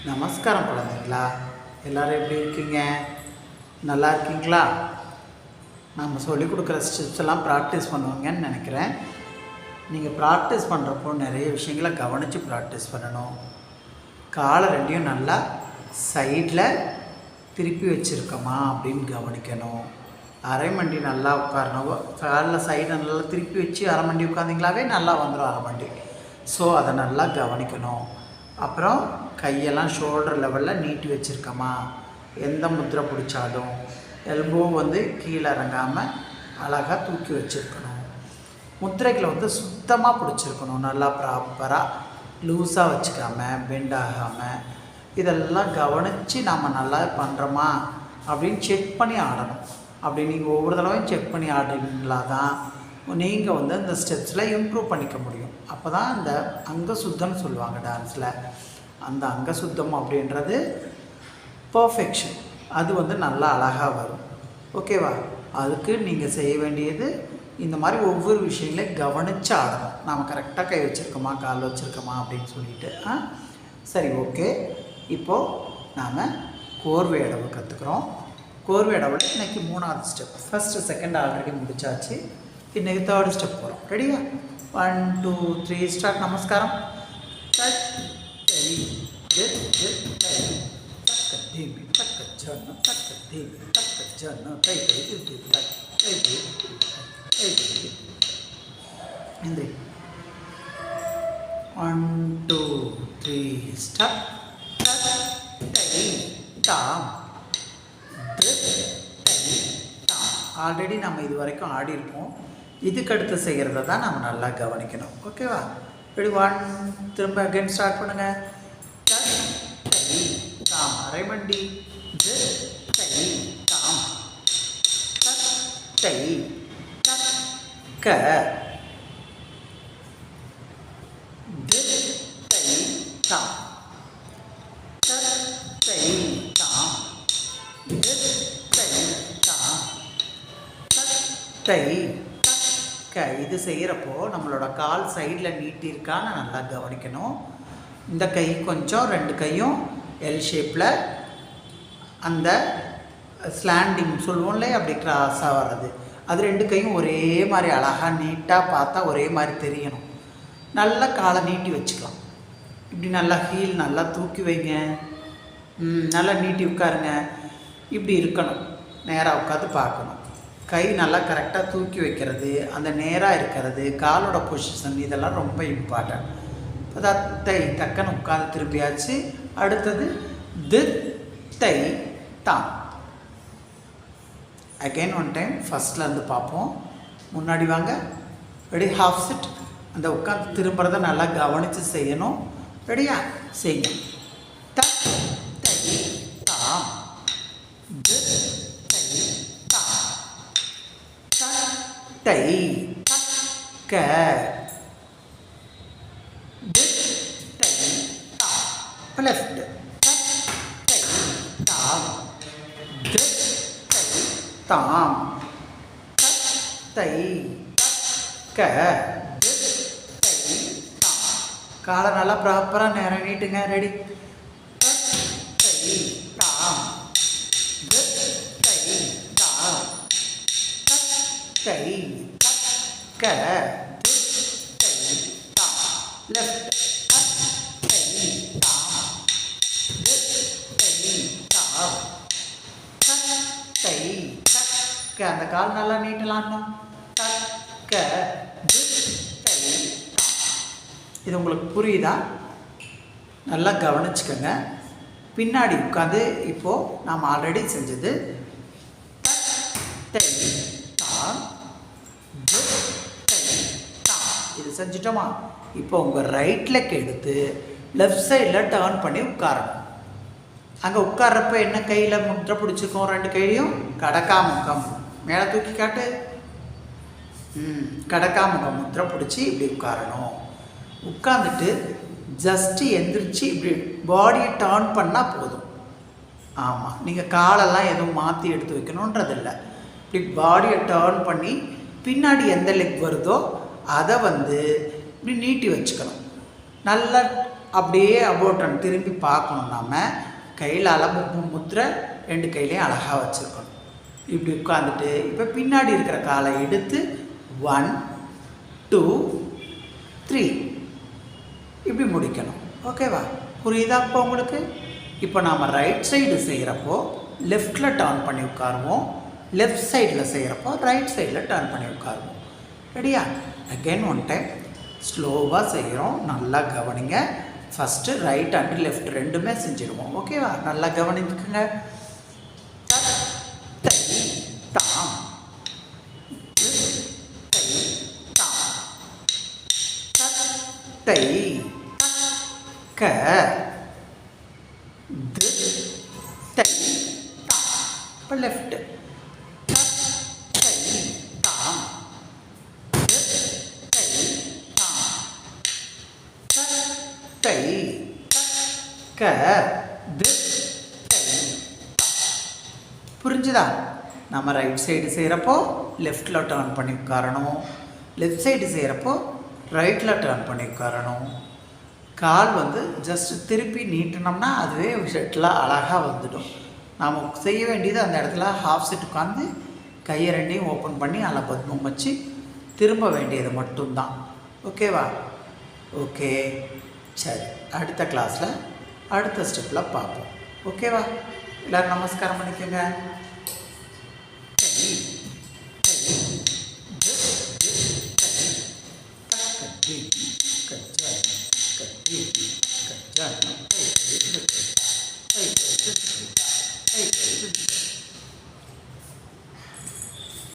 நமஸ்காரம் குழந்தைங்களா, எல்லோரும் எப்படி இருக்கீங்க? நல்லா இருக்கீங்களா? நம்ம சொல்லிக் கொடுக்குற ஸ்டெப்ஸ் எல்லாம் ப்ராக்டிஸ் பண்ணுவாங்கன்னு நினைக்கிறேன். நீங்கள் ப்ராக்டிஸ் பண்ணுறப்போ நிறைய விஷயங்களை கவனித்து ப்ராக்டிஸ் பண்ணணும். காலை ரெண்டையும் நல்லா சைடில் திருப்பி வச்சுருக்கோமா அப்படின்னு கவனிக்கணும். அரை மண்டி நல்லா உட்காரணும். காலில் சைடை நல்லா திருப்பி வச்சு அரை மண்டி உட்காந்திங்களாவே நல்லா வந்துடும் அரை மண்டி. ஸோ அதை நல்லா கவனிக்கணும். அப்புறம் கையெல்லாம் ஷோல்டர் லெவலில் நீட்டி வச்சுருக்கோமா, எந்த முத்திரை பிடிச்சாலும் எல்போ கீழே இறங்காமல் அழகாக தூக்கி வச்சுருக்கணும். முத்திரைகளை சுத்தமாக பிடிச்சிருக்கணும். நல்லா ப்ராப்பராக லூஸாக வச்சுக்காமல் பெண்ட் ஆகாமல் இதெல்லாம் கவனித்து நாம் நல்லா பண்ணுறோமா அப்படின்னு செக் பண்ணி ஆடணும். அப்படி நீங்கள் ஒவ்வொரு தடவையும் செக் பண்ணி ஆடுறீங்களா தான் நீங்கள் இந்த ஸ்டெப்ஸில் இம்ப்ரூவ் பண்ணிக்க முடியும். அப்போ தான் இந்த அங்க சுத்தம்னு சொல்லுவாங்க டான்ஸில். அந்த அங்க சுத்தம் அப்படின்றது பர்ஃபெக்ஷன். அது நல்லா அழகாக வரும். ஓகேவா? அதுக்கு நீங்கள் செய்ய வேண்டியது இந்த மாதிரி ஒவ்வொரு விஷயங்களையும் கவனித்து ஆடணும். நாம் கரெக்டாக கை வச்சுருக்கோமா கால் வச்சுருக்கோமா அப்படின்னு சொல்லிட்டு. சரி, ஓகே. இப்போது நாம் கோர்வை அடவு கற்றுக்குறோம். கோர்வை அடவில் இன்றைக்கி 3வது ஸ்டெப். ஃபஸ்ட்டு செகண்ட் ஆல்ரெடி முடிச்சாச்சு. இன்றைக்கி 3rd ஸ்டெப் போகிறோம். ரெடியா? 1 2 3 ஸ்டார்ட். நமஸ்காரம். இந்த 1 2 3 ஸ்டார்ட். ஆல்ரெடி நம்ம இது வரைக்கும் ஆடி இருப்போம். இதுக்கடுத்து செய்கிறத தான் நம்ம நல்லா கவனிக்கணும். ஓகேவா? ரெடி? 1 திரும்ப அகைன் ஸ்டார்ட் பண்ணுங்கள். தாம் அரைமண்டி தாம் தை க தாம் தை க. இது செய்கிறப்போ நம்மளோட கால் சைடில் நீட்டிருக்கான்னு நல்லா கவனிக்கணும். இந்த கை கொஞ்சம் 2 கையும் எல் ஷேப்பில் அந்த ஸ்லாண்டிங் சொல்லுவோம்ல, அப்படி கிராஸாக வர்றது. அது 2 கையும் ஒரே மாதிரி அழகாக நீட்டாக பார்த்தா ஒரே மாதிரி தெரியணும். நல்லா காலை நீட்டி வச்சுக்கலாம். இப்படி நல்லா ஹீல் நல்லா தூக்கி வைங்க. நல்லா நீட்டி உட்காருங்க. இப்படி இருக்கணும். நேராக உட்காந்து பார்க்கணும். கை நல்லா கரெக்டாக தூக்கி வைக்கிறது, அந்த நேராக இருக்கிறது, காலோட பொசிஷன் இதெல்லாம் ரொம்ப இம்பார்ட்டன்ட். இப்போ தை டக்குன்னு உட்காந்து திரும்பியாச்சு. அடுத்தது தை தாம். அகெயின் 1 டைம் ஃபஸ்ட்லேருந்து பார்ப்போம். முன்னாடி வாங்க. ரெடி? Half sit. அந்த உட்காந்து திரும்புறதை நல்லா கவனித்து செய்யணும். ரெடியா? செய்யுங்க. தை தாம் தை க தை தாம். லெஃப்ட். தை தாம் தை தாம் தை க தை தாம். காலை நல்லா ப்ராப்பராக நேரம் நீட்டுங்க. ரெடி? தை தாம் தை தாம் தை க தை தாம். லெஃப்ட். தை தாம் தை தாம் தை க. அந்த கால் நல்லா நீட்டலாம்னு. க தை தாம். இது உங்களுக்கு புரியுதா? நல்லா கவனிச்சுக்கோங்க. பின்னாடி உட்காந்து இப்போது நாம் ஆல்ரெடி செஞ்சது தை தாம் தை தாம். இது செஞ்சிட்டோமா? இப்போ உங்கள் ரைட் லெக் எடுத்து லெஃப்ட் சைடில் டர்ன் பண்ணி உட்காரணும். அங்கே உட்கார்றப்ப என்ன கையில் முத்திரை பிடிச்சிருக்கோம்? 2 கையிலையும் கடக்காமுகம். மேலே தூக்கி காட்டு. கடக்காமுகம் முத்திரை பிடிச்சி இப்படி உட்காரணும். உட்காந்துட்டு ஜஸ்ட்டு எந்திரிச்சு இப்படி பாடியை டர்ன் பண்ணால் போதும். ஆமாம், நீங்கள் காலெல்லாம் எதுவும் மாற்றி எடுத்து வைக்கணுன்றதில்லை. இப்படி பாடியை டர்ன் பண்ணி பின்னாடி எந்த லெக் வருதோ அதை இப்படி நீட்டி வச்சுக்கணும். நல்லா அப்படியே அபோட்டன் திரும்பி பார்க்கணும். நம்ம கையில் முத்திரை 2 கையிலையும் அழகாக வச்சுருக்கணும். இப்படி உட்காந்துட்டு இப்போ பின்னாடி இருக்கிற காலை எடுத்து 1 2 3 இப்படி முடிக்கணும். ஓகேவா? புரியுதா இப்போ உங்களுக்கு? இப்போ நாம் ரைட் சைடு செய்கிறப்போ லெஃப்டில் டர்ன் பண்ணி உட்காருவோம், லெஃப்ட் சைடில் செய்கிறப்போ ரைட் சைடில் டர்ன் பண்ணி உட்காருவோம். ரெடியா? அகெயின் ஒன் டைம் ஸ்லோவாக செய்கிறோம். நல்லா கவனிங்க. ஃபஸ்ட்டு ரைட் அண்ட் லெஃப்ட் ரெண்டுமே செஞ்சுடுவோம். ஓகேவா? நல்லா கவனிக்குங்க. தை க தை தா. இப்போ லெஃப்ட் தை தாம் தை தாம் தை க தை. புரிஞ்சுதா? நம்ம ரைட் சைடு செய்கிறப்போ லெஃப்டில் டர்ன் பண்ணி உட்காரணும், லெஃப்ட் சைடு செய்கிறப்போ ரைட்டில் டர்ன் பண்ணி உட்காரணும். கால் ஜஸ்ட் திருப்பி நீட்டினோம்னா அதுவே ஷட்டில் அழகாக வந்துடும். நாம் செய்ய வேண்டியது அந்த இடத்துல ஹாஃப் செட் உட்காந்து கையை ரெண்டையும் ஓப்பன் பண்ணி அதில் பத்மம் வச்சு திரும்ப வேண்டியது மட்டும்தான். ஓகேவா? ஓகே, சரி. அடுத்த கிளாஸில் அடுத்த ஸ்டெப்பில் பார்ப்போம். ஓகேவா? எல்லோரும் நமஸ்காரம் பண்ணிக்கோங்க. Good.